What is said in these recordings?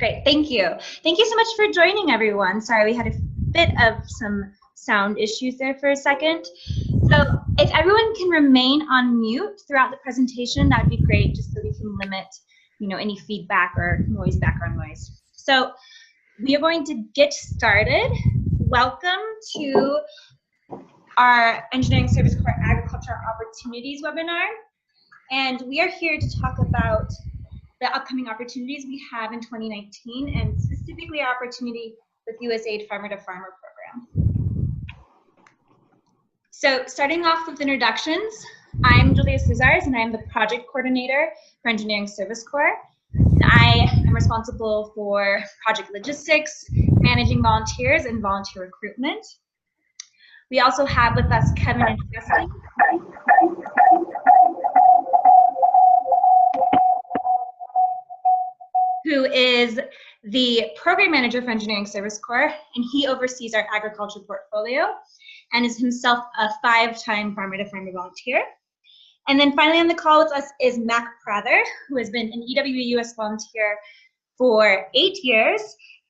Great, thank you. Thank you so much for joining, everyone. Sorry, we had a bit of some sound issues there for a second. So if everyone can remain on mute throughout the presentation, that'd be great, just so we can limit, any feedback or noise, background noise. So we are going to get started. Welcome to our Engineering Service Corps Agricultural Opportunities webinar. And we are here to talk about the upcoming opportunities we have in 2019, and specifically our opportunity with USAID Farmer-to-Farmer program. So starting off with introductions, I'm Julia Cesars, and I'm the project coordinator for Engineering Service Corps. And I am responsible for project logistics, managing volunteers, and volunteer recruitment. We also have with us Kevin and Jesse, who is the program manager for Engineering Service Corps, and he oversees our agriculture portfolio and is himself a 5-time Farmer-to-Farmer volunteer. And then finally on the call with us is Mac Prather, who has been an EWB US volunteer for 8 years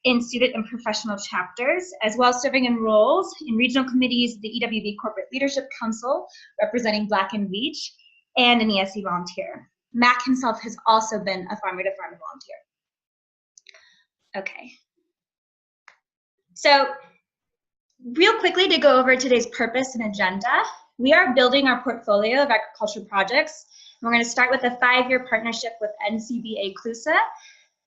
in student and professional chapters, as well as serving in roles in regional committees, the EWB Corporate Leadership Council, representing Black and Veatch, and an ESC volunteer. Mac himself has also been a Farmer-to-Farmer volunteer. Okay. So real quickly to go over today's purpose and agenda, we are building our portfolio of agriculture projects. And we're going to start with a 5-year partnership with NCBA CLUSA,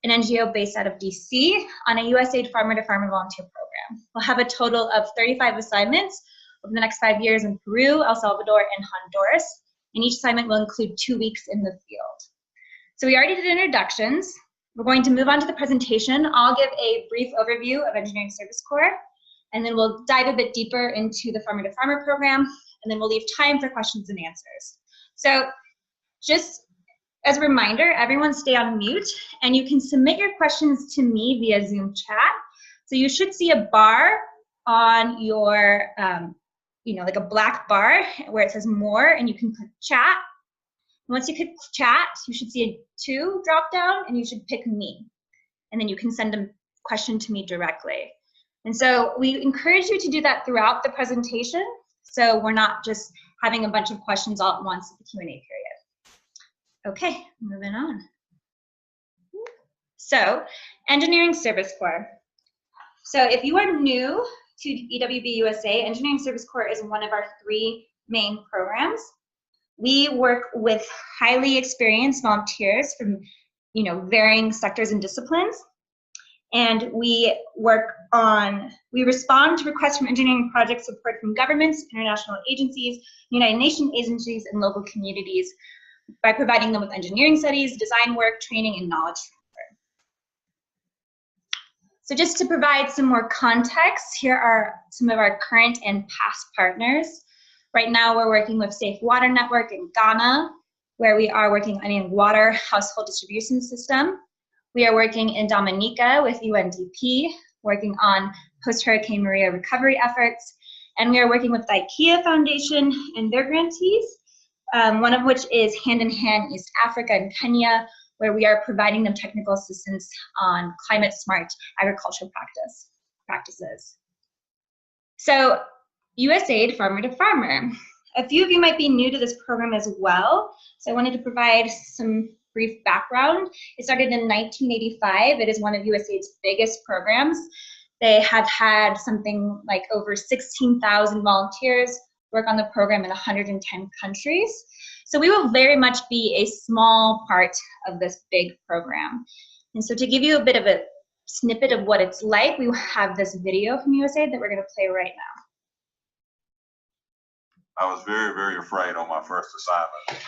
an NGO based out of DC, on a USAID Farmer-to-Farmer volunteer program. We'll have a total of 35 assignments over the next 5 years in Peru, El Salvador, and Honduras. And each assignment will include 2 weeks in the field. So we already did introductions. We're going to move on to the presentation. I'll give a brief overview of Engineering Service Corps, and then we'll dive a bit deeper into the Farmer-to-Farmer program, and then we'll leave time for questions and answers. So just as a reminder, everyone stay on mute, and you can submit your questions to me via Zoom chat. So you should see a bar on your, like a black bar where it says more, and you can click chat. Once you click chat, you should see a 2 drop down, and you should pick me. And then you can send a question to me directly. And so we encourage you to do that throughout the presentation, so we're not just having a bunch of questions all at once at the Q&A period. Okay, moving on. So, Engineering Service Corps. So if you are new to EWB USA, Engineering Service Corps is one of our 3 main programs. We work with highly experienced volunteers from, varying sectors and disciplines. And we respond to requests from engineering project support from governments, international agencies, United Nations agencies, and local communities by providing them with engineering studies, design work, training, and knowledge transfer. So just to provide some more context, here are some of our current and past partners. Right now, we're working with Safe Water Network in Ghana, where we are working on a water household distribution system. We are working in Dominica with UNDP, working on post-Hurricane Maria recovery efforts. And we are working with the IKEA Foundation and their grantees, one of which is Hand in Hand East Africa and Kenya, where we are providing them technical assistance on climate-smart agricultural practices. So, USAID Farmer-to-Farmer. A few of you might be new to this program as well, so I wanted to provide some brief background. It started in 1985. It is one of USAID's biggest programs. They have had something like over 16,000 volunteers work on the program in 110 countries. So we will very much be a small part of this big program. And so to give you a bit of a snippet of what it's like, we have this video from USAID that we're going to play right now. I was very, very afraid on my first assignment.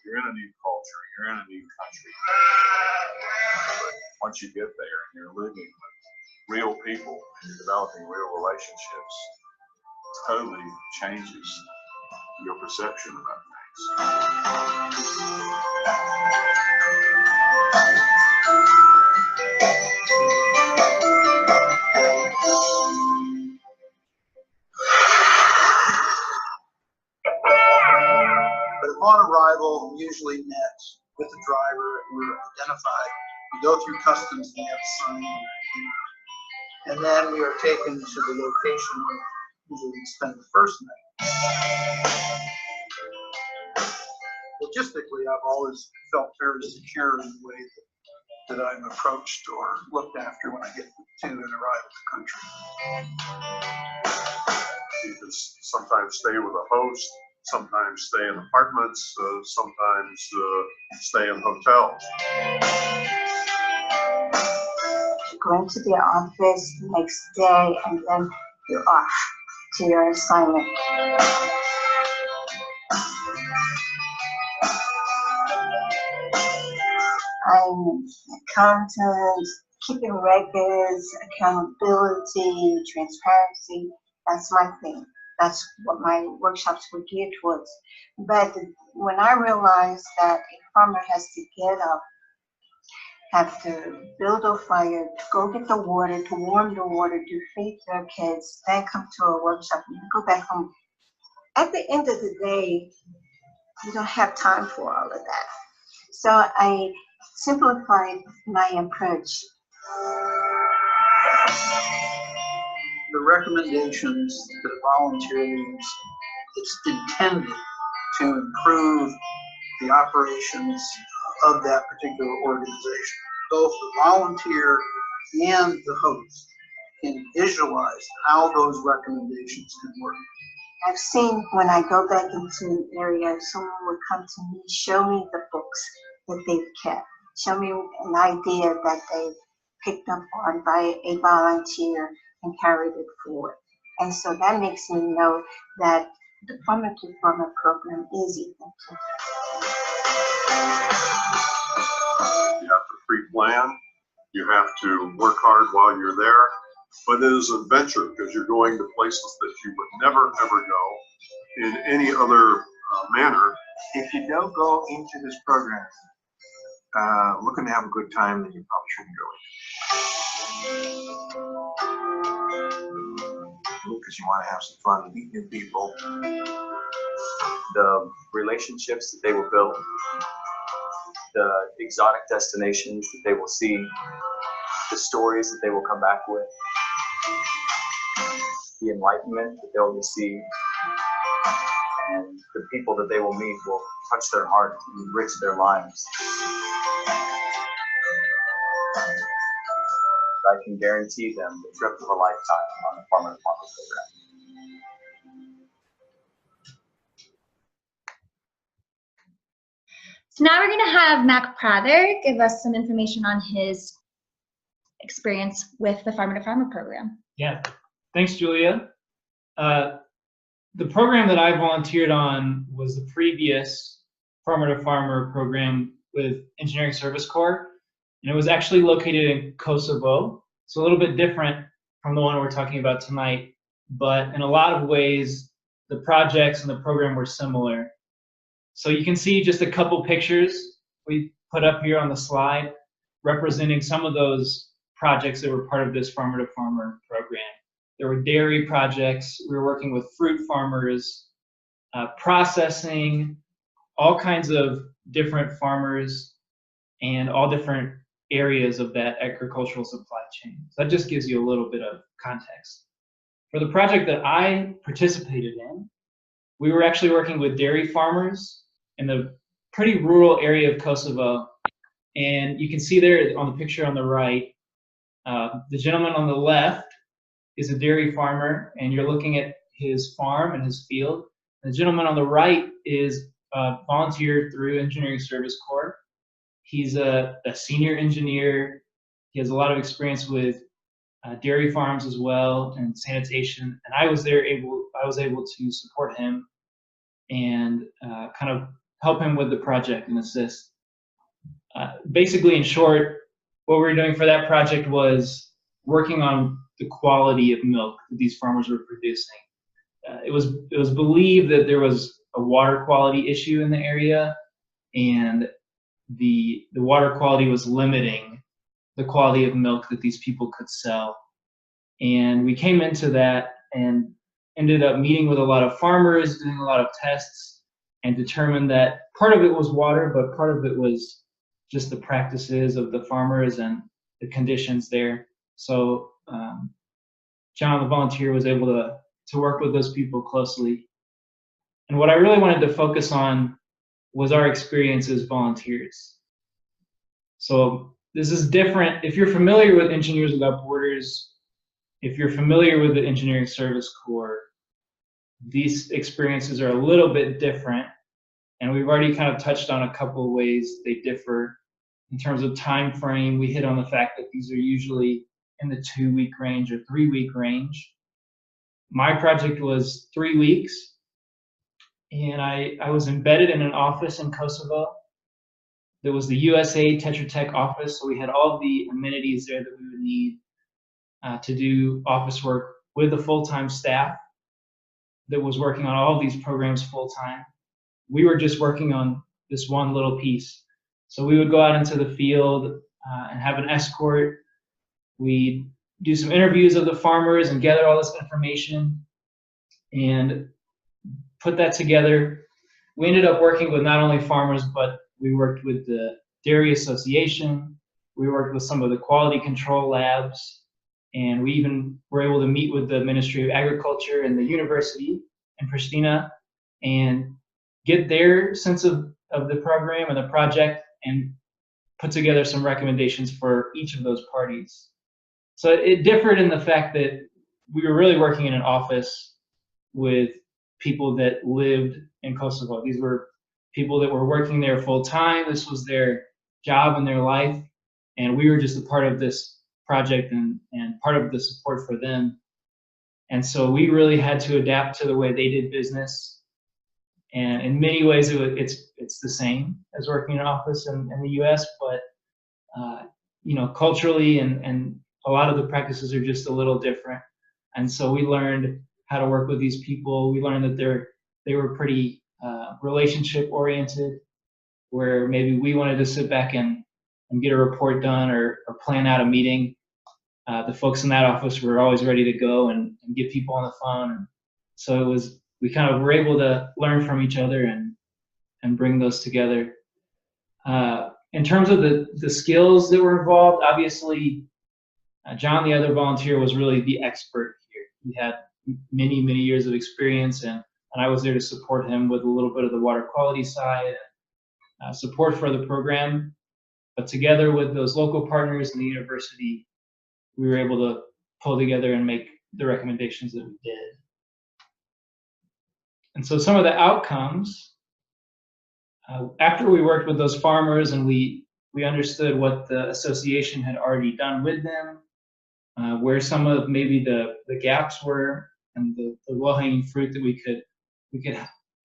You're in a new culture, you're in a new country. But once you get there and you're living with real people, you're developing real relationships, it totally changes your perception about things. upon arrival, I'm usually met with the driver. We're identified. We go through customs, and they have a sign, and then we are taken to the location where usually we spend the first night. Logistically, I've always felt very secure in the way that I'm approached or looked after when I get to and arrive at the country. You can sometimes stay with a host, sometimes stay in apartments, sometimes stay in hotels. Going to the office the next day, and then you're off to your assignment. I'm accountant, keeping records, accountability, transparency. That's my thing. That's what my workshops were geared towards. But when I realized that a farmer has to get up, have to build a fire, to go get the water, to warm the water, to feed their kids, then come to a workshop and go back home. At the end of the day, you don't have time for all of that. So I simplified my approach. The recommendations that a volunteer leaves, it's intended to improve the operations of that particular organization. Both the volunteer and the host can visualize how those recommendations can work. I've seen when I go back into an area, someone would come to me, show me the books that they've kept, show me an idea that they picked up on by a volunteer and carried it forward. And so that makes me know that the FarmertoFarmer program is effective. You have to pre-plan, you have to work hard while you're there, but it is an adventure because you're going to places that you would never ever go in any other manner. If you don't go into this program looking to have a good time, then you probably shouldn't go. Because you want to have some fun, meet new people. The relationships that they will build, the exotic destinations that they will see, the stories that they will come back with, the enlightenment that they'll receive, and the people that they will meet will touch their heart and enrich their lives. I can guarantee them the trip of a lifetime on the FarmertoFarmer program. So now we're going to have Mac Prather give us some information on his experience with the FarmertoFarmer program. Yeah, thanks, Julia. The program that I volunteered on was the previous FarmertoFarmer program with Engineering Service Corps, and it was actually located in Kosovo. So a little bit different from the one we're talking about tonight, but in a lot of ways, the projects and the program were similar. So you can see just a couple pictures we put up here on the slide representing some of those projects that were part of this FarmertoFarmer program. There were dairy projects, we were working with fruit farmers, processing, all kinds of different farmers and all different areas of that agricultural supply chain. So that just gives you a little bit of context. For the project that I participated in, we were actually working with dairy farmers in the pretty rural area of Kosovo. And you can see there on the picture on the right, the gentleman on the left is a dairy farmer, and you're looking at his farm and his field. The gentleman on the right is a volunteer through Engineering Service Corps. He's a senior engineer. He has a lot of experience with dairy farms as well and sanitation. And I was able to support him and kind of help him with the project and assist. Basically, in short, what we were doing for that project was working on the quality of milk that these farmers were producing. It was believed that there was a water quality issue in the area, and the water quality was limiting the quality of milk that these people could sell. And we came into that and ended up meeting with a lot of farmers, doing a lot of tests, and determined that part of it was water, but part of it was just the practices of the farmers and the conditions there. So John, the volunteer, was able to work with those people closely. And what I really wanted to focus on was our experience as volunteers. So this is different. If you're familiar with Engineers Without Borders, if you're familiar with the Engineering Service Corps, these experiences are a little bit different. And we've already kind of touched on a couple of ways they differ. In terms of time frame, we hit on the fact that these are usually in the 2-week range or 3-week range. My project was 3 weeks, and I was embedded in an office in Kosovo. There was the USA Tetra Tech office, so we had all the amenities there that we would need to do office work with a full-time staff that was working on all of these programs full-time. We were just working on this one little piece. So we would go out into the field and have an escort. We'd do some interviews of the farmers and gather all this information and put that together. We ended up working with not only farmers, but we worked with the Dairy Association. We worked with some of the quality control labs, and we even were able to meet with the Ministry of Agriculture and the university in Pristina and get their sense of the program and the project and put together some recommendations for each of those parties. So it differed in the fact that we were really working in an office with people that lived in Kosovo. These were people that were working there full time. This was their job and their life. And we were just a part of this project and part of the support for them. And so we really had to adapt to the way they did business. And in many ways, it's the same as working in an office in the US, but you know, culturally and a lot of the practices are just a little different. And so we learned how to work with these people. We learned that they were pretty relationship oriented, where maybe we wanted to sit back and get a report done or plan out a meeting. The folks in that office were always ready to go and get people on the phone. And so we kind of were able to learn from each other and bring those together. In terms of the skills that were involved, obviously, John, the other volunteer, was really the expert here. He had many, many years of experience, and I was there to support him with a little bit of the water quality side, support for the program. But together with those local partners and the university, we were able to pull together and make the recommendations that we did. And so some of the outcomes, after we worked with those farmers and we understood what the association had already done with them, where some of maybe the gaps were and the low-hanging fruit that we could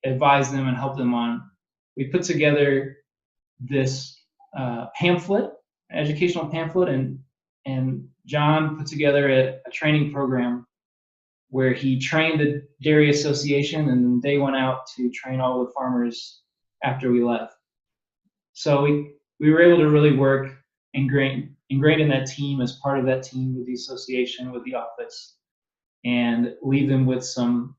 advise them and help them on, we put together this pamphlet, educational pamphlet, and John put together a training program where he trained the Dairy Association, and then they went out to train all the farmers after we left. So we were able to really work ingrained in that team, as part of that team with the association, with the office, and leave them with some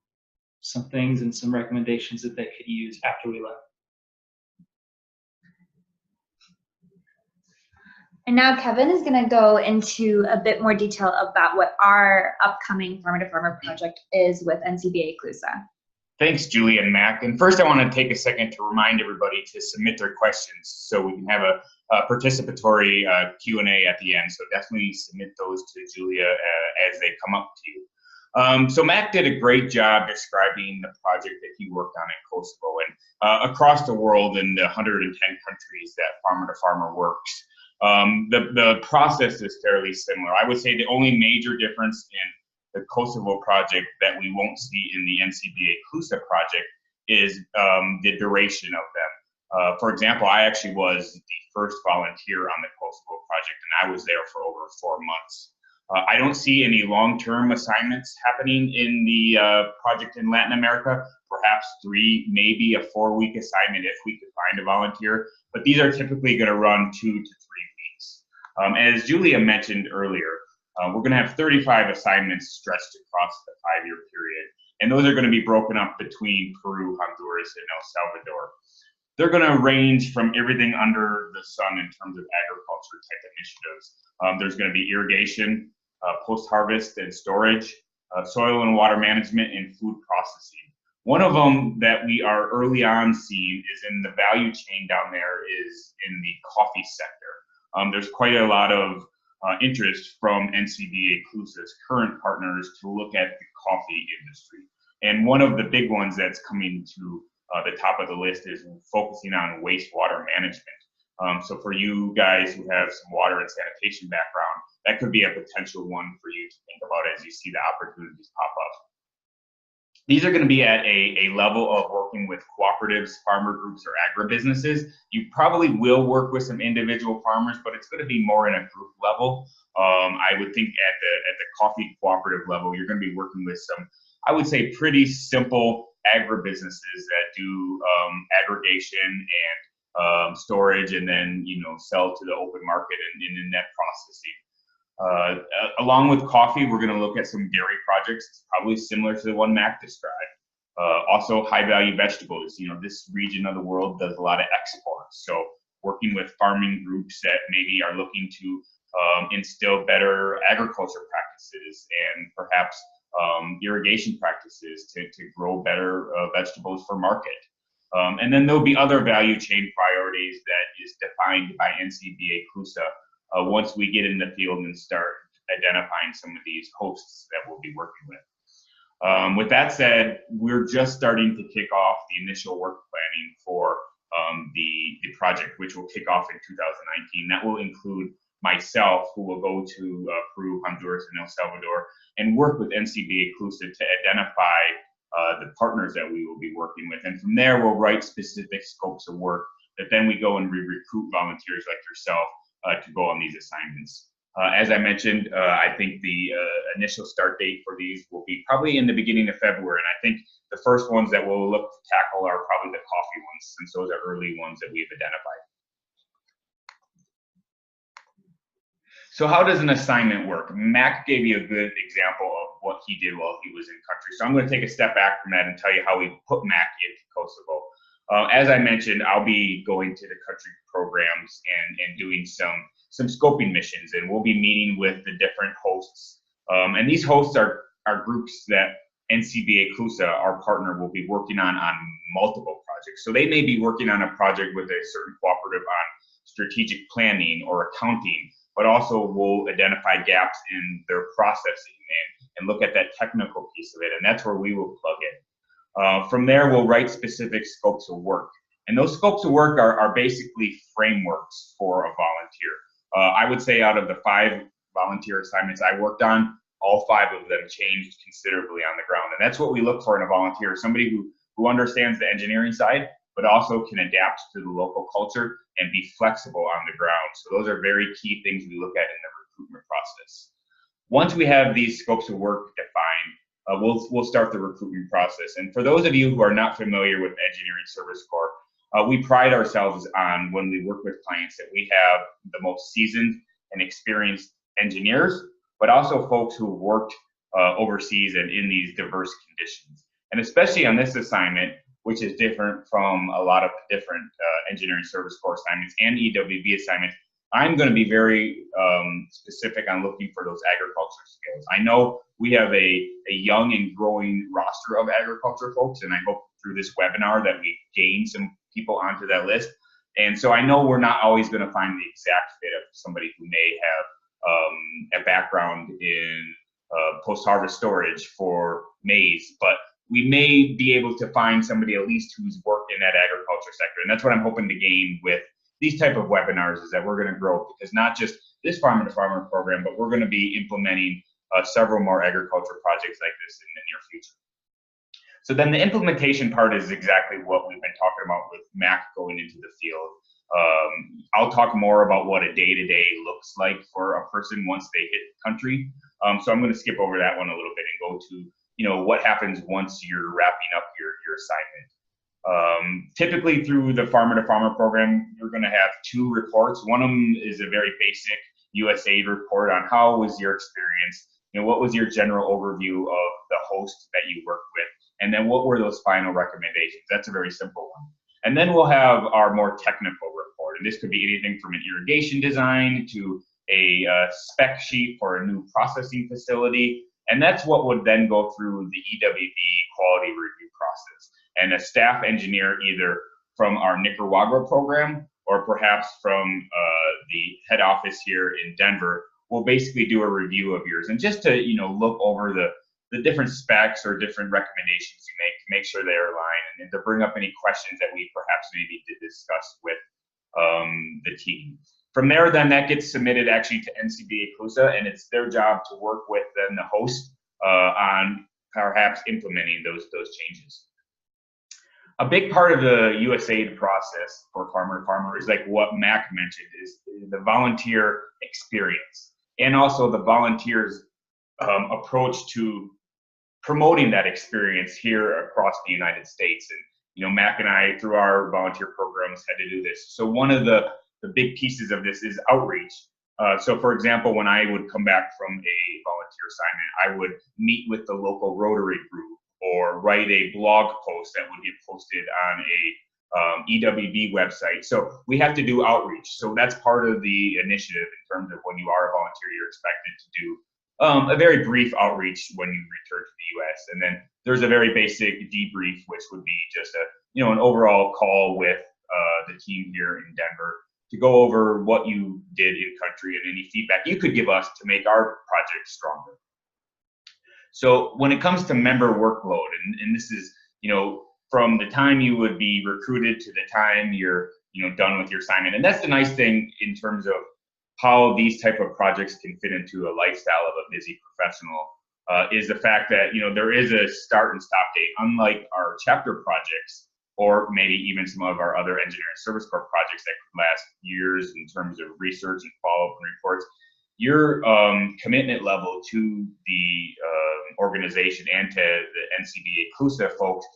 things and some recommendations that they could use after we left. And now Kevin is going to go into a bit more detail about what our upcoming Farmer to Farmer project is with NCBA CLUSA. Thanks, Julie and Mac. And first, I want to take a second to remind everybody to submit their questions so we can have a participatory Q&A at the end. So definitely submit those to Julia as they come up to you. So Mac did a great job describing the project that he worked on in Kosovo and across the world in the 110 countries that Farmer to Farmer works. The process is fairly similar. I would say the only major difference in the Kosovo project that we won't see in the NCBA CLUSA project is the duration of them. For example, I actually was the first volunteer on the Kosovo project, and I was there for over 4 months. I don't see any long-term assignments happening in the project in Latin America, perhaps 3, maybe a 4-week assignment if we could find a volunteer, but these are typically going to run 2 to 3 weeks. As Julia mentioned earlier, we're going to have 35 assignments stretched across the 5-year period. And those are going to be broken up between Peru, Honduras, and El Salvador. They're going to range from everything under the sun in terms of agriculture type initiatives. There's going to be irrigation, post-harvest and storage, soil and water management, and food processing. One of them that we are early on seeing is in the value chain down there is in the coffee sector. There's quite a lot of interest from NCBA CLUSA's current partners to look at the coffee industry. And one of the big ones that's coming to the top of the list is focusing on wastewater management. So for you guys who have some water and sanitation background, that could be a potential one for you to think about as you see the opportunities pop up. These are going to be at a level of working with cooperatives, farmer groups, or agribusinesses. You probably will work with some individual farmers, but it's going to be more in a group level. I would think at the coffee cooperative level, you're going to be working with some, I would say, pretty simple agribusinesses that do aggregation and storage, and then sell to the open market and in net processing. Along with coffee, we're going to look at some dairy projects, probably similar to the one Mac described. Also, high-value vegetables. This region of the world does a lot of exports. So working with farming groups that maybe are looking to instill better agriculture practices and perhaps irrigation practices to grow better vegetables for market. And then there'll be other value chain priorities that is defined by NCBA CLUSA once we get in the field and start identifying some of these hosts that we'll be working with. With that said, we're just starting to kick off the initial work planning for the project, which will kick off in 2019. That will include myself, who will go to Peru, Honduras, and El Salvador, and work with NCBA CLUSA to identify the partners that we will be working with. And from there, we'll write specific scopes of work that then we go and recruit volunteers like yourself to go on these assignments. As I mentioned, I think the initial start date for these will be probably in the beginning of February. And I think the first ones that we'll look to tackle are probably the coffee ones, since those are early ones that we've identified. So how does an assignment work? Mac gave you a good example of what he did while he was in country. So I'm going to take a step back from that and tell you how we put Mac into Kosovo. As I mentioned, I'll be going to the country programs and doing some scoping missions, and we'll be meeting with the different hosts. And these hosts are groups that NCBA CLUSA, our partner, will be working on multiple projects. So they may be working on a project with a certain cooperative on strategic planning or accounting, but also will identify gaps in their processing and look at that technical piece of it, and that's where we will plug in. From there, we'll write specific scopes of work. And those scopes of work are basically frameworks for a volunteer. I would say out of the 5 volunteer assignments I worked on, all 5 of them changed considerably on the ground. And that's what we look for in a volunteer, somebody who understands the engineering side, but also can adapt to the local culture and be flexible on the ground. So those are very key things we look at in the recruitment process. Once we have these scopes of work defined, we'll start the recruitment process. And for those of you who are not familiar with Engineering Service Corps, we pride ourselves on, when we work with clients, that we have the most seasoned and experienced engineers, but also folks who have worked overseas and in these diverse conditions. And especially on this assignment, which is different from a lot of different Engineering Service Corps assignments and EWB assignments, I'm going to be very specific on looking for those agriculture skills. I know we have a young and growing roster of agriculture folks, and I hope through this webinar that we gain some people onto that list. And so I know we're not always going to find the exact fit of somebody who may have a background in post-harvest storage for maize, but we may be able to find somebody at least who's worked in that agriculture sector. And that's what I'm hoping to gain with these type of webinars, is that we're going to grow, because not just this Farmer to Farmer program, but we're going to be implementing several more agriculture projects like this in the near future. So then the implementation part is exactly what we've been talking about with Mac going into the field. I'll talk more about what a day-to-day looks like for a person once they hit the country. So I'm going to skip over that one a little bit and go to what happens once you're wrapping up your assignment. Typically through the Farmer to Farmer program, you're going to have 2 reports. One of them is a very basic USAID report on how was your experience, what was your general overview of the host that you worked with. And then what were those final recommendations? That's a very simple one. And then we'll have our more technical report. And this could be anything from an irrigation design to a spec sheet for a new processing facility. And that's what would then go through the EWB quality review process. And a staff engineer, either from our Nicaragua program or perhaps from the head office here in Denver, will basically do a review of yours. And just to, look over the different specs or different recommendations you make to make sure they're aligned, and to bring up any questions that we perhaps maybe did discuss with the team. From there, then that gets submitted actually to NCBA CLUSA, and it's their job to work with then the host on perhaps implementing those changes. A big part of the USAID process for FarmertoFarmer is like what Mac mentioned, is the volunteer experience, and also the volunteers' approach to promoting that experience here across the United States. And Mac and I, through our volunteer programs, had to do this. So one of the big pieces of this is outreach. So for example, when I would come back from a volunteer assignment, I would meet with the local Rotary group or write a blog post that would get posted on a EWB website. So we have to do outreach. So that's part of the initiative in terms of when you are a volunteer, you're expected to do a very brief outreach when you return to the U.S. And then there's a very basic debrief, which would be just an overall call with the team here in Denver to go over what you did in country and any feedback you could give us to make our project stronger. So when it comes to member workload, and this is, from the time you would be recruited to the time you're, done with your assignment. And that's the nice thing in terms of how these type of projects can fit into a lifestyle of a busy professional, is the fact that, there is a start and stop date. Unlike our chapter projects, or maybe even some of our other engineering service corps projects that could last years in terms of research and follow-up and reports, your commitment level to the organization and to the NCBA CLUSA folks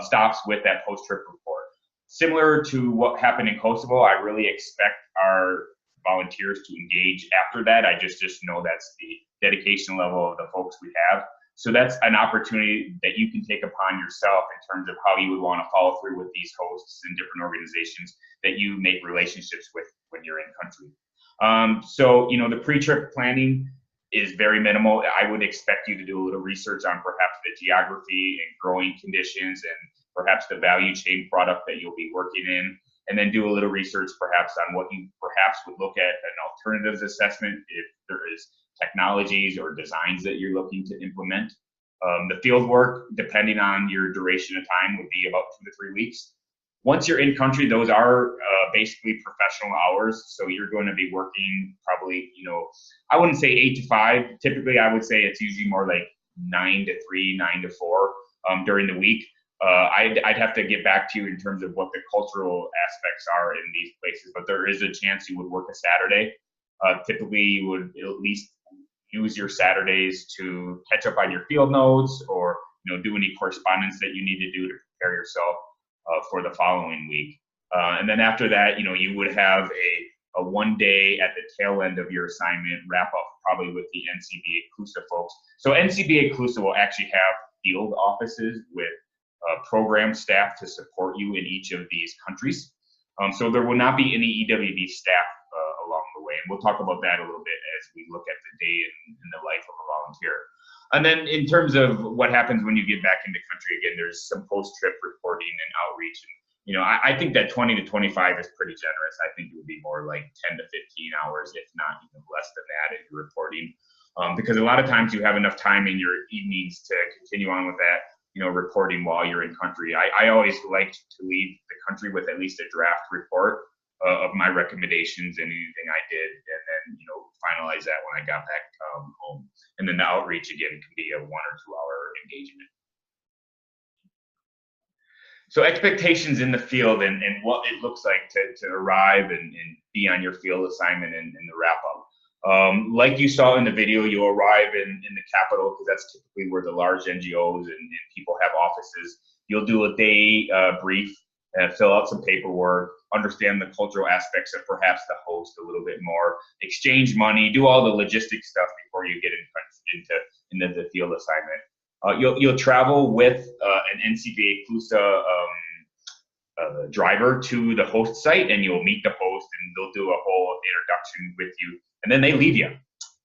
stops with that post-trip report. Similar to what happened in Kosovo, I really expect our volunteers to engage after that. I just know that's the dedication level of the folks we have. So that's an opportunity that you can take upon yourself in terms of how you would want to follow through with these hosts and different organizations that you make relationships with when you're in country. So, the pre-trip planning is very minimal. I would expect you to do a little research on perhaps the geography and growing conditions and perhaps the value chain product that you'll be working in, and then do a little research perhaps on what you perhaps would look at an alternatives assessment if there is technologies or designs that you're looking to implement. The field work, depending on your duration of time, would be about 2 to 3 weeks. Once you're in country, those are basically professional hours. So you're going to be working probably, I wouldn't say 8 to 5. Typically, I would say it's usually more like 9 to 3, 9 to 4 during the week. I'd have to get back to you in terms of what the cultural aspects are in these places, but there is a chance you would work a Saturday. Typically, you would at least use your Saturdays to catch up on your field notes or do any correspondence that you need to do to prepare yourself for the following week. And then after that, you would have a 1 day at the tail end of your assignment wrap up probably with the NCBA CLUSA folks. So NCBA CLUSA will actually have field offices with program staff to support you in each of these countries. So there will not be any EWB staff along the way. And we'll talk about that a little bit as we look at the day in the life of a volunteer. And then in terms of what happens when you get back into country, again, there's some post-trip reporting and outreach. And, I think that 20 to 25 is pretty generous. I think it would be more like 10 to 15 hours, if not even less than that, in your reporting. Because a lot of times you have enough time in your evenings to continue on with that, reporting while you're in country. I always liked to leave the country with at least a draft report of my recommendations and anything I did, and then, finalize that when I got back home. And then the outreach, again, can be a 1 or 2 hour engagement. So expectations in the field and what it looks like to arrive and be on your field assignment and the wrap up. Like you saw in the video, you'll arrive in the capital because that's typically where the large NGOs and people have offices. You'll do a day brief, fill out some paperwork, understand the cultural aspects of perhaps the host a little bit more, exchange money, do all the logistics stuff before you get into the field assignment. You'll travel with an NCBA CLUSA driver to the host site, and you'll meet the host, and they'll do a whole introduction with you, and then they leave you.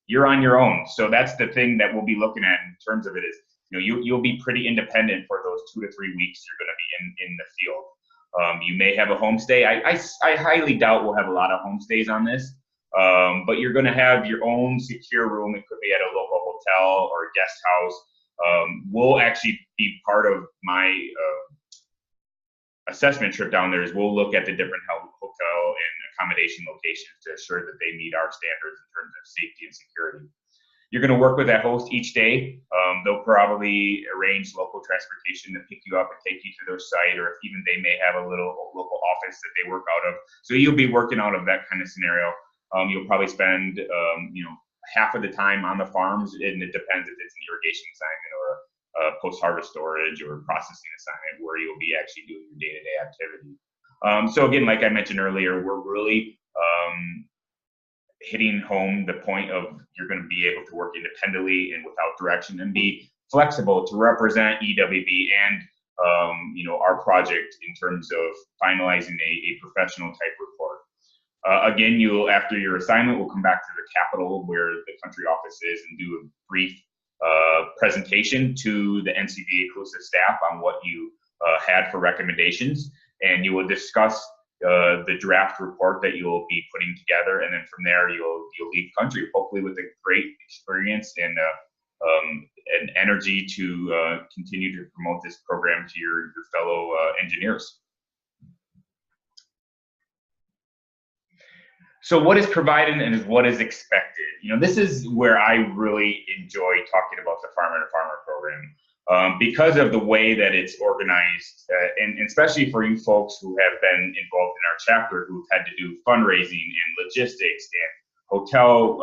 You're on your own. So that's the thing that we'll be looking at in terms of it is, you'll be pretty independent for those 2 to 3 weeks you're going to be in the field. You may have a homestay. I highly doubt we'll have a lot of homestays on this, but you're going to have your own secure room. It could be at a local hotel or a guest house. We'll actually be part of my assessment trip down there is we'll look at the different hotel and accommodation locations to assure that they meet our standards in terms of safety and security. You're going to work with that host each day. They'll probably arrange local transportation to pick you up and take you to their site, or if even they may have a little local office that they work out of. So you'll be working out of that kind of scenario. You'll probably spend half of the time on the farms, and it depends if it's an irrigation assignment or a post-harvest storage or processing assignment where you'll be actually doing your day-to-day activity. So again, like I mentioned earlier, we're really hitting home the point of you're going to be able to work independently and without direction, and be flexible to represent EWB and our project in terms of finalizing a professional type report. Again, after your assignment, we'll come back to the Capitol where the country office is and do a brief presentation to the NCBA CLUSA staff on what you had for recommendations, and you will discuss the draft report that you'll be putting together, and then from there you'll leave country, hopefully with a great experience and an energy to continue to promote this program to your fellow engineers. So what is provided and what is expected? This is where I really enjoy talking about the FarmertoFarmer program because of the way that it's organized, and especially for you folks who have been involved in our chapter, who've had to do fundraising and logistics and hotel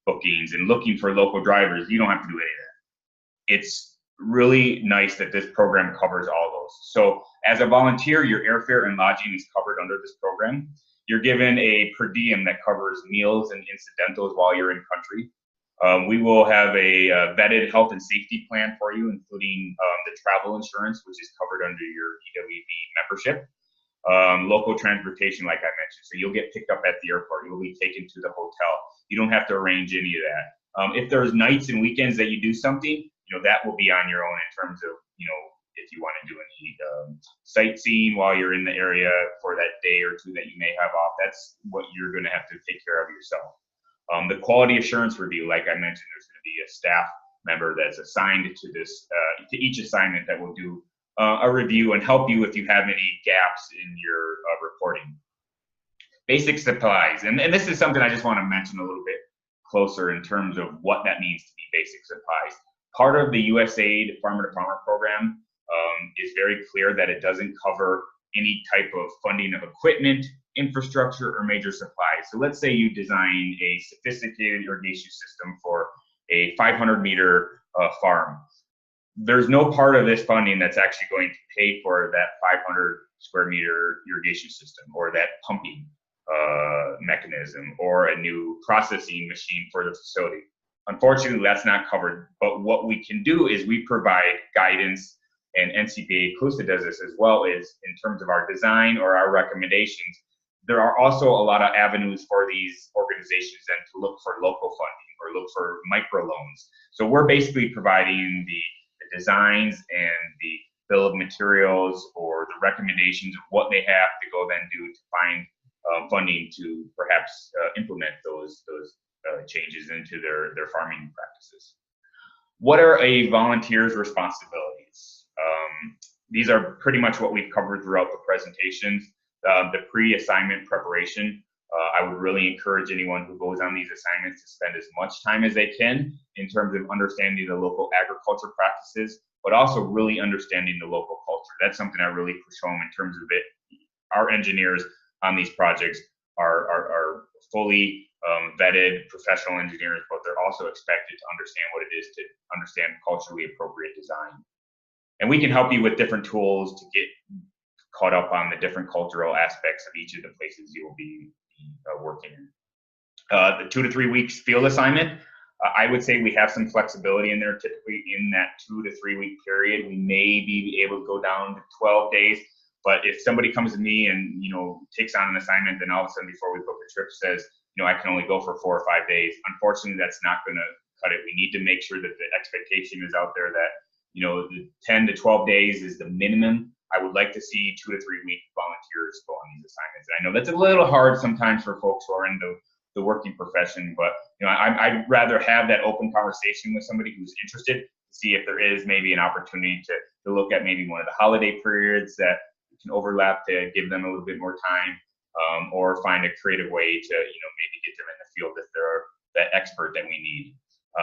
bookings and looking for local drivers. You don't have to do any of that. It's really nice that this program covers all those. So as a volunteer, your airfare and lodging is covered under this program. You're given a per diem that covers meals and incidentals while you're in country. We will have a vetted health and safety plan for you, including the travel insurance, which is covered under your EWB membership. Local transportation, like I mentioned, so you'll get picked up at the airport. You'll be taken to the hotel. You don't have to arrange any of that. If there's nights and weekends that you do something, that will be on your own in terms of, if you want to do any sightseeing while you're in the area for that day or two that you may have off, that's what you're going to have to take care of yourself. The quality assurance review, like I mentioned, there's going to be a staff member that's assigned to this, to each assignment that will do a review and help you if you have any gaps in your reporting. Basic supplies, and this is something I just want to mention a little bit closer in terms of what that means to be basic supplies. Part of the USAID FarmertoFarmer program is very clear that it doesn't cover any type of funding of equipment, infrastructure, or major supplies. So let's say you design a sophisticated irrigation system for a 500-meter farm. There's no part of this funding that's actually going to pay for that 500 square meter irrigation system, or that pumping mechanism, or a new processing machine for the facility. Unfortunately, that's not covered, but what we can do is we provide guidance, and NCBA CLUSA does this as well, is in terms of our design or our recommendations. There are also a lot of avenues for these organizations then to look for local funding or look for microloans. So we're basically providing the designs and the bill of materials or the recommendations of what they have to go then do to find funding to perhaps implement those changes into their farming practices. What are a volunteer's responsibilities? These are pretty much what we've covered throughout the presentations. The pre-assignment preparation, I would really encourage anyone who goes on these assignments to spend as much time as they can in terms of understanding the local agriculture practices, but also really understanding the local culture. That's something I really push home in terms of it. Our engineers on these projects are fully vetted professional engineers, but they're also expected to understand what it is to understand culturally appropriate design. And we can help you with different tools to get caught up on the different cultural aspects of each of the places you will be working in. The 2 to 3 weeks field assignment, I would say we have some flexibility in there. Typically in that 2 to 3 week period, we may be able to go down to 12 days. But if somebody comes to me and, takes on an assignment, then all of a sudden before we book the trip says, I can only go for 4 or 5 days. Unfortunately, that's not going to cut it. We need to make sure that the expectation is out there that, the 10 to 12 days is the minimum. I would like to see 2 to 3 week volunteers go on these assignments. And I know that's a little hard sometimes for folks who are in the working profession, but I'd rather have that open conversation with somebody who's interested to see if there is maybe an opportunity to look at maybe one of the holiday periods that can overlap to give them a little bit more time, or find a creative way to maybe get them in the field if they're that expert that we need.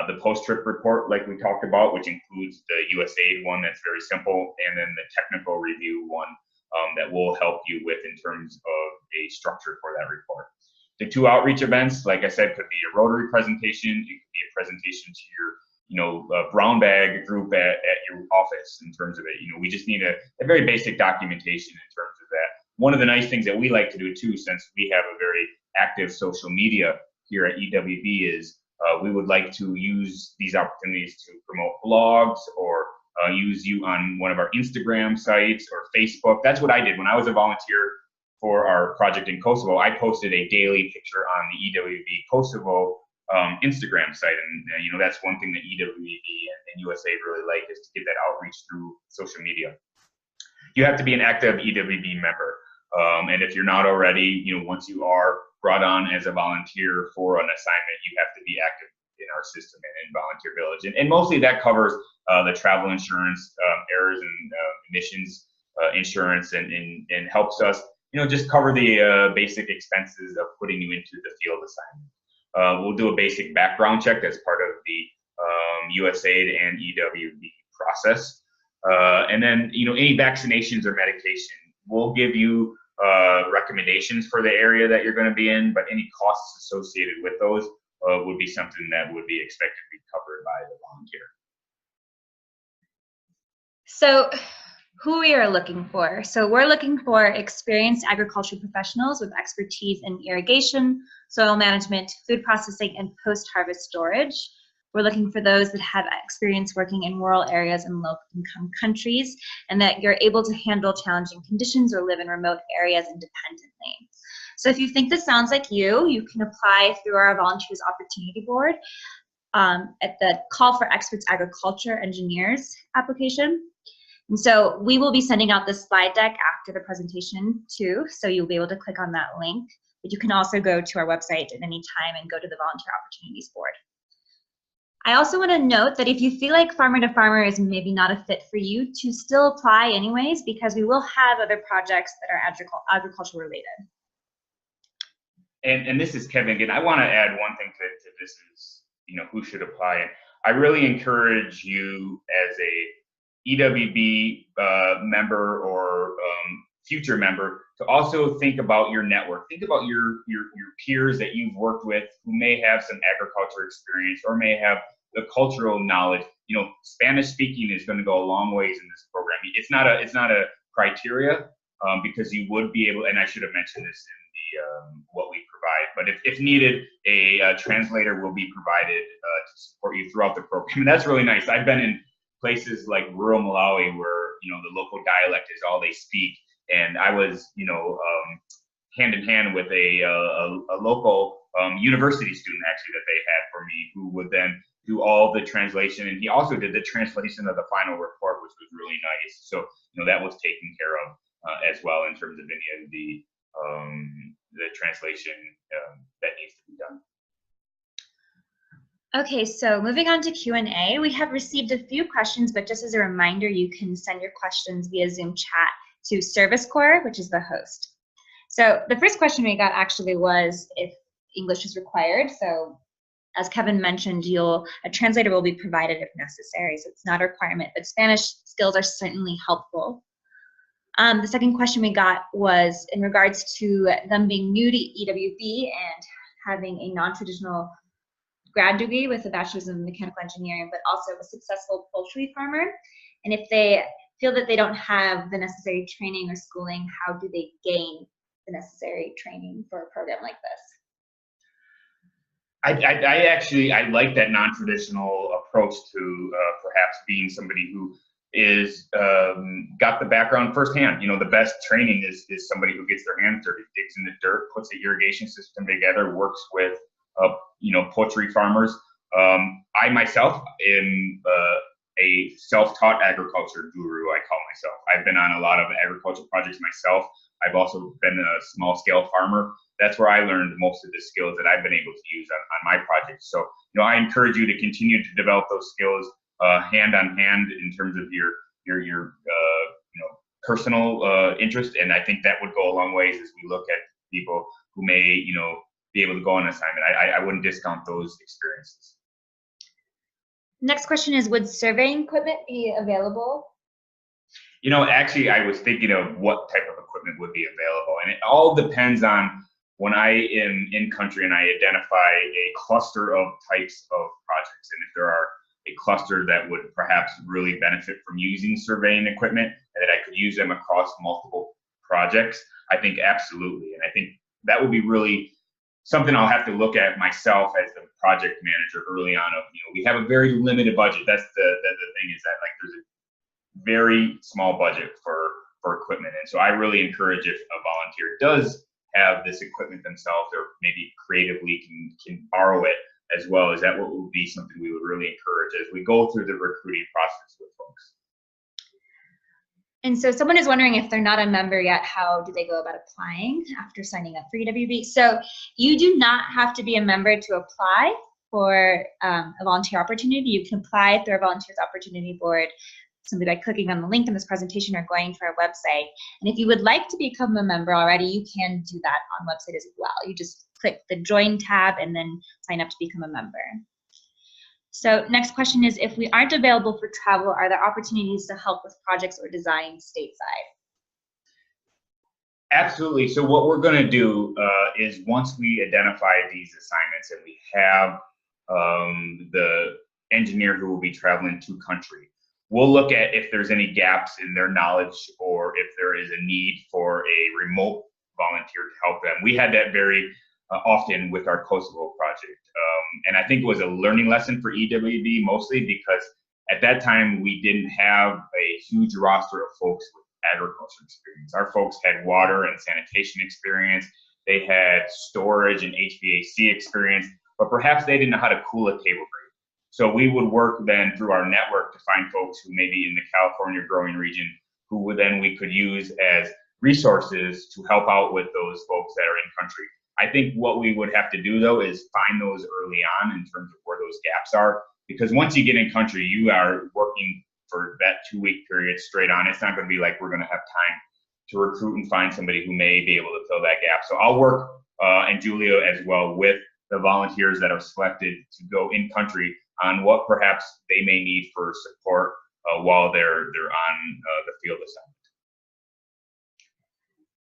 The post-trip report, like we talked about, which includes the USAID one that's very simple, and then the technical review one that will help you with in terms of a structure for that report. The 2 outreach events, like I said, could be a Rotary presentation. It could be a presentation to your, brown bag group at your office in terms of it. We just need a very basic documentation in terms of that. One of the nice things that we like to do too, since we have a very active social media here at EWB, is we would like to use these opportunities to promote blogs or use you on one of our Instagram sites or Facebook. That's what I did when I was a volunteer for our project in Kosovo. I posted a daily picture on the EWB Kosovo Instagram site, and that's one thing that EWB and USA really like, is to get that outreach through social media. You have to be an active EWB member, and if you're not already, once you are brought on as a volunteer for an assignment, you have to be active in our system and in Volunteer Village, and mostly that covers the travel insurance, errors and emissions insurance, and helps us just cover the basic expenses of putting you into the field assignment. We'll do a basic background check as part of the USAID and EWB process. And then, any vaccinations or medication, we'll give you recommendations for the area that you're going to be in, but any costs associated with those would be something that would be expected to be covered by the volunteer. So who we are looking for. So we're looking for experienced agricultural professionals with expertise in irrigation, soil management, food processing, and post-harvest storage. We're looking for those that have experience working in rural areas and low-income countries, and that you're able to handle challenging conditions or live in remote areas independently. So if you think this sounds like you can apply through our Volunteers Opportunity Board at the Call for Experts Agriculture Engineers application. And so we will be sending out this slide deck after the presentation too, so you'll be able to click on that link. But you can also go to our website at any time and go to the Volunteer Opportunities Board. I also want to note that if you feel like Farmer to Farmer is maybe not a fit for you, to still apply anyways, because we will have other projects that are agricultural related. And this is Kevin again. I want to add one thing to this is, who should apply. And I really encourage you as a EWB member or future member to also think about your network. Think about your peers that you've worked with who may have some agriculture experience or may have the cultural knowledge. Spanish speaking is going to go a long ways in this program. It's not a criteria because you would be able, and I should have mentioned this in the what we provide, but if needed, a translator will be provided to support you throughout the program. And that's really nice. I've been in places like rural Malawi where the local dialect is all they speak, and I was hand in hand with a local university student actually that they had for me, who would then do all the translation, and he also did the translation of the final report, which was really nice. So that was taken care of as well in terms of any of the translation that needs to be done. Okay, so moving on to Q&A, we have received a few questions, but just as a reminder, you can send your questions via Zoom chat to Service Corps, which is the host. So the first question we got actually was if English is required. So as Kevin mentioned, a translator will be provided if necessary, so it's not a requirement, but Spanish skills are certainly helpful. The second question we got was in regards to them being new to EWB and having a non-traditional grad degree with a bachelor's in mechanical engineering, but also a successful poultry farmer. And if they feel that they don't have the necessary training or schooling, how do they gain the necessary training for a program like this? I like that non-traditional approach to perhaps being somebody who is got the background firsthand. You know, the best training is somebody who gets their hands dirty, digs in the dirt, puts the irrigation system together, works with you know, poultry farmers. I myself am a self-taught agriculture guru, I call myself. I've been on a lot of agricultural projects myself. I've also been a small-scale farmer. That's where I learned most of the skills that I've been able to use on my projects. So, you know, I encourage you to continue to develop those skills hand on hand in terms of your you know, personal interest, and I think that would go a long ways as we look at people who may, you know, be able to go on assignment. I wouldn't discount those experiences. Next question is, would surveying equipment be available? You know, actually, I was thinking of what type of equipment would be available, and it all depends on when I am in country and I identify a cluster of types of projects, and if there are a cluster that would perhaps really benefit from using surveying equipment and that I could use them across multiple projects, I think absolutely. And I think that would be really something I'll have to look at myself as the project manager early on. Of, you know, we have a very limited budget. That's the thing, is that like there's a very small budget for equipment, and so I really encourage, if a volunteer does have this equipment themselves, or maybe creatively can borrow it as well, is that what would be something we would really encourage as we go through the recruiting process with folks. And so someone is wondering, if they're not a member yet, how do they go about applying after signing up for EWB? So you do not have to be a member to apply for a volunteer opportunity. You can apply through our Volunteers Opportunity Board simply by clicking on the link in this presentation or going to our website. And if you would like to become a member already, you can do that on the website as well. You just click the Join tab and then sign up to become a member. So next question is, if we aren't available for travel, are there opportunities to help with projects or design stateside? Absolutely. So what we're going to do is, once we identify these assignments and we have the engineer who will be traveling to country, we'll look at if there's any gaps in their knowledge or if there is a need for a remote volunteer to help them. We had that very often with our Kosovo project. And I think it was a learning lesson for EWB, mostly because at that time we didn't have a huge roster of folks with agriculture experience. Our folks had water and sanitation experience. They had storage and HVAC experience, but perhaps they didn't know how to cool a table grape. So we would work then through our network to find folks who may be in the California growing region, who would then we could use as resources to help out with those folks that are in country. I think what we would have to do, though, is find those early on in terms of where those gaps are, because once you get in country, you are working for that 2-week period straight on. It's not going to be like we're going to have time to recruit and find somebody who may be able to fill that gap. So I'll work, and Julia as well, with the volunteers that are selected to go in country on what perhaps they may need for support while they're on the field assignment.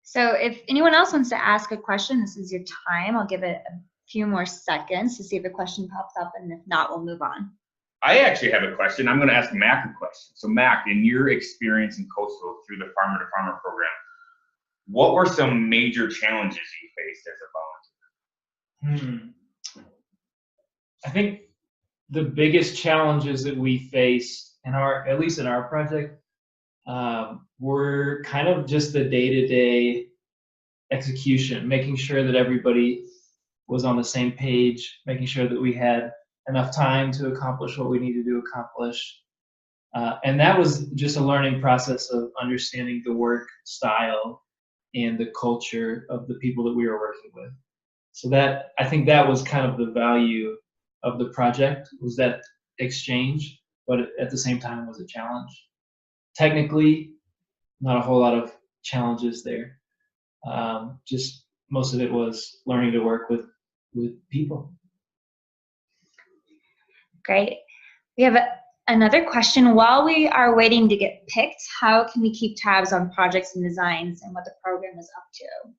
So if anyone else wants to ask a question, this is your time. I'll give it a few more seconds to see if a question pops up, and if not, we'll move on. I actually have a question. I'm going to ask Mac a question. So Mac, in your experience in Kosovo through the Farmer-to-Farmer program, what were some major challenges you faced as a volunteer? I think the biggest challenges that we face in at least in our project, were kind of just the day-to-day execution, making sure that everybody was on the same page, making sure that we had enough time to accomplish what we needed to accomplish. And that was just a learning process of understanding the work style and the culture of the people that we were working with. So that, I think that was kind of the value of the project, was that exchange, but at the same time was a challenge. Technically, not a whole lot of challenges there. Just most of it was learning to work with people. Great. We have another question. While we are waiting to get picked, how can we keep tabs on projects and designs and what the program is up to?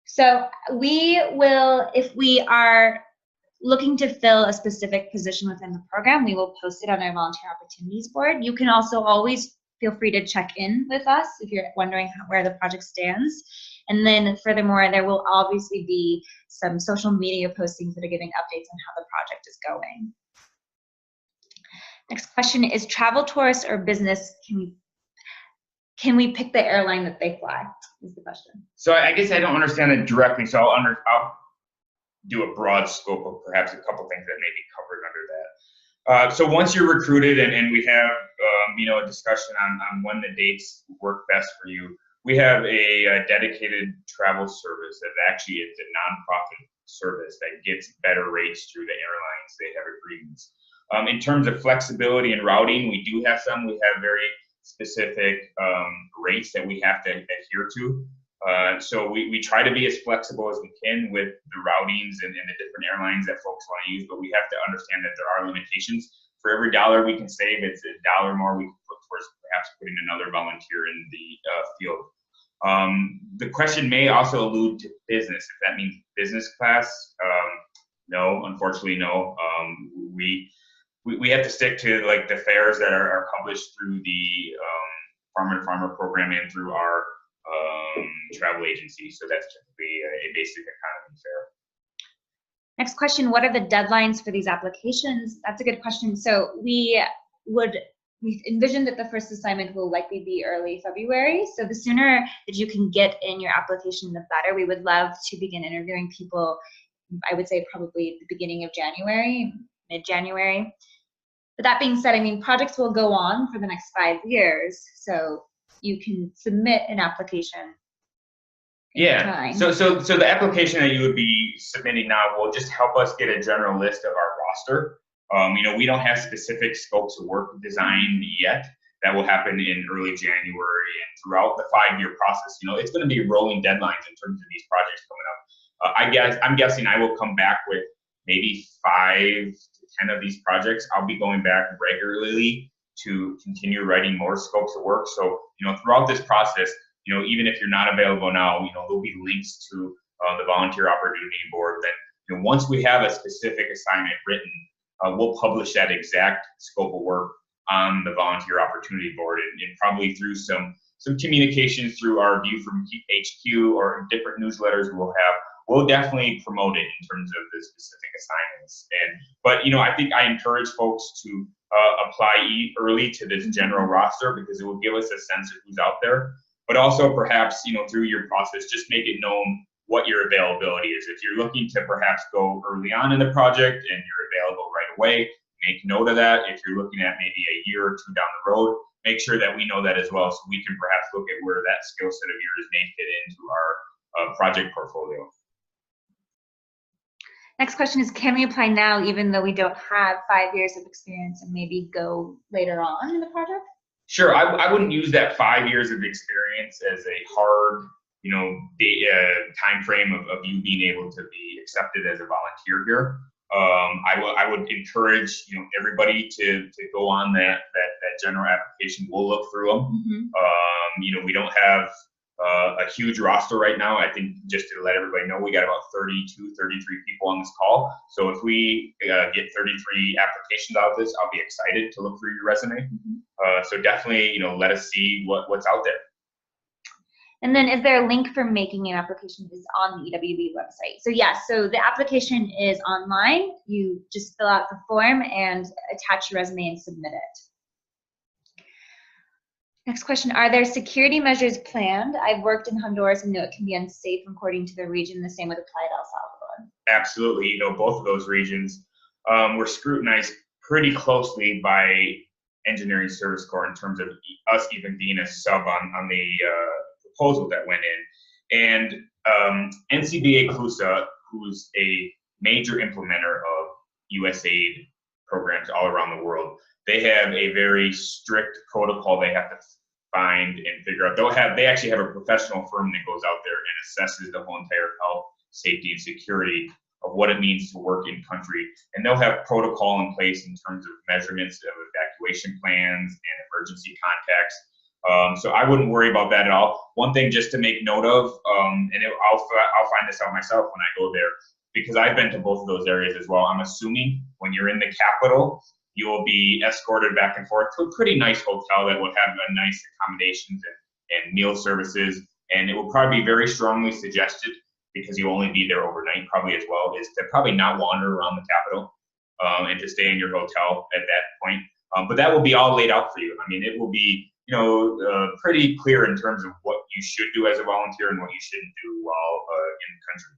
So we will, if we are looking to fill a specific position within the program, we will post it on our Volunteer Opportunities Board. You can also always feel free to check in with us if you're wondering where the project stands. And then furthermore, there will obviously be some social media postings that are giving updates on how the project is going. Next question is travel, tourist, or business? Can we pick the airline that they fly? Is the question. So I guess I don't understand it directly. So I'll do a broad scope of perhaps a couple things that may be covered under that. So once you're recruited and we have a discussion on when the dates work best for you, we have a dedicated travel service that actually is a nonprofit service that gets better rates through the airlines. They have agreements. In terms of flexibility and routing, we do have some. We have very specific rates that we have to adhere to. So we try to be as flexible as we can with the routings and the different airlines that folks want to use, but we have to understand that there are limitations. For every dollar we can save, it's a dollar more we can put towards perhaps putting another volunteer in the field. The question may also allude to business. If that means business class, no, unfortunately, no. We have to stick to like the fares that are published through the FarmertoFarmer program and through our travel agency. So that's typically a basic economy fare. Next question, what are the deadlines for these applications? That's a good question. So we envision that the first assignment will likely be early February. So the sooner that you can get in your application, the better. We would love to begin interviewing people, I would say probably at the beginning of January, mid-January. But that being said, I mean, projects will go on for the next 5 years. So you can submit an application. Yeah, so the application that you would be submitting now will just help us get a general list of our roster. We don't have specific scopes of work designed yet. That will happen in early January and throughout the 5-year process. It's going to be rolling deadlines in terms of these projects coming up. I'm guessing I will come back with maybe 5 to 10 of these projects. I'll be going back regularly to continue writing more scopes of work. So, throughout this process, even if you're not available now, there'll be links to the Volunteer Opportunity Board. Then, once we have a specific assignment written, we'll publish that exact scope of work on the Volunteer Opportunity Board, and probably through some communications through our View from HQ or different newsletters we'll definitely promote it in terms of the specific assignments. But I think I encourage folks to apply early to this general roster because it will give us a sense of who's out there. But also perhaps, through your process, just make it known what your availability is. If you're looking to perhaps go early on in the project and you're available right away, make note of that. If you're looking at maybe a year or two down the road, make sure that we know that as well so we can perhaps look at where that skill set of yours may fit into our project portfolio. Next question is, can we apply now even though we don't have 5 years of experience and maybe go later on in the project? Sure, I wouldn't use that 5 years of experience as a hard, time frame of you being able to be accepted as a volunteer here. I would encourage everybody to go on that general application. We'll look through them. Mm-hmm. We don't have a huge roster right now. I think just to let everybody know, we got about 32, 33 people on this call. So if we get 33 applications out of this, I'll be excited to look through your resume. Mm-hmm. So definitely, let us see what's out there. And then is there a link for making an application is on the EWB website? So yes, so the application is online. You just fill out the form and attach your resume and submit it. Next question, are there security measures planned? I've worked in Honduras and know it can be unsafe according to the region. The same would apply to El Salvador. Absolutely, both of those regions were scrutinized pretty closely by Engineering Service Corps in terms of us even being a sub on the proposal that went in. And NCBA CLUSA, who's a major implementer of USAID programs all around the world, they have a very strict protocol they have to find and figure out. They actually have a professional firm that goes out there and assesses the whole entire health, safety, and security of what it means to work in country. And they'll have protocol in place in terms of measurements of evacuation plans and emergency contacts. So I wouldn't worry about that at all. One thing just to make note of, I'll find this out myself when I go there, because I've been to both of those areas as well. I'm assuming when you're in the capital, you will be escorted back and forth to a pretty nice hotel that will have nice accommodations and meal services. And it will probably be very strongly suggested, because you only be there overnight probably as well, is to probably not wander around the Capitol and to stay in your hotel at that point. But that will be all laid out for you. I mean, it will be, you know, pretty clear in terms of what you should do as a volunteer and what you shouldn't do while in the country.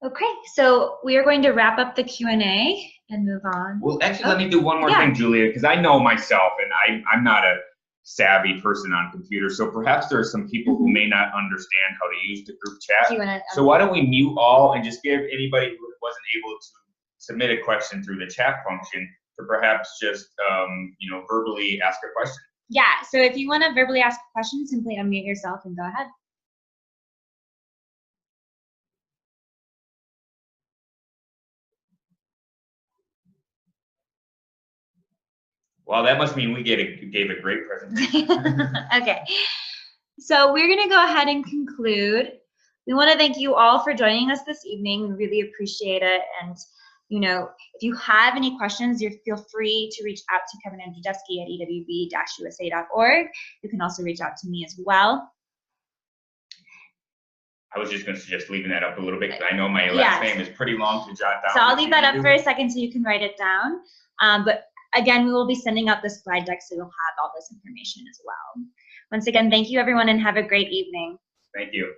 Okay, so we are going to wrap up the Q&A and move on. Well, actually, let me do one more thing, Julia, because I know myself, and I'm not a savvy person on computers, so perhaps there are some people who may not understand how to use the group chat. So why don't we mute all and just give anybody who wasn't able to submit a question through the chat function to perhaps just you know, verbally ask a question. Yeah, so if you want to verbally ask a question, simply unmute yourself and go ahead. Well, that must mean we gave a great presentation. Okay, so we're going to go ahead and conclude. We want to thank you all for joining us this evening. We really appreciate it. And, you know, if you have any questions, you feel free to reach out to Kevin Andrzejewski at ewb-usa.org. You can also reach out to me as well. I was just going to suggest leaving that up a little bit, because I know my last name is pretty long to jot down. So I'll leave that up for a second so you can write it down. But again, we will be sending out the slide deck, so you'll have all this information as well. Once again, thank you everyone and have a great evening. Thank you.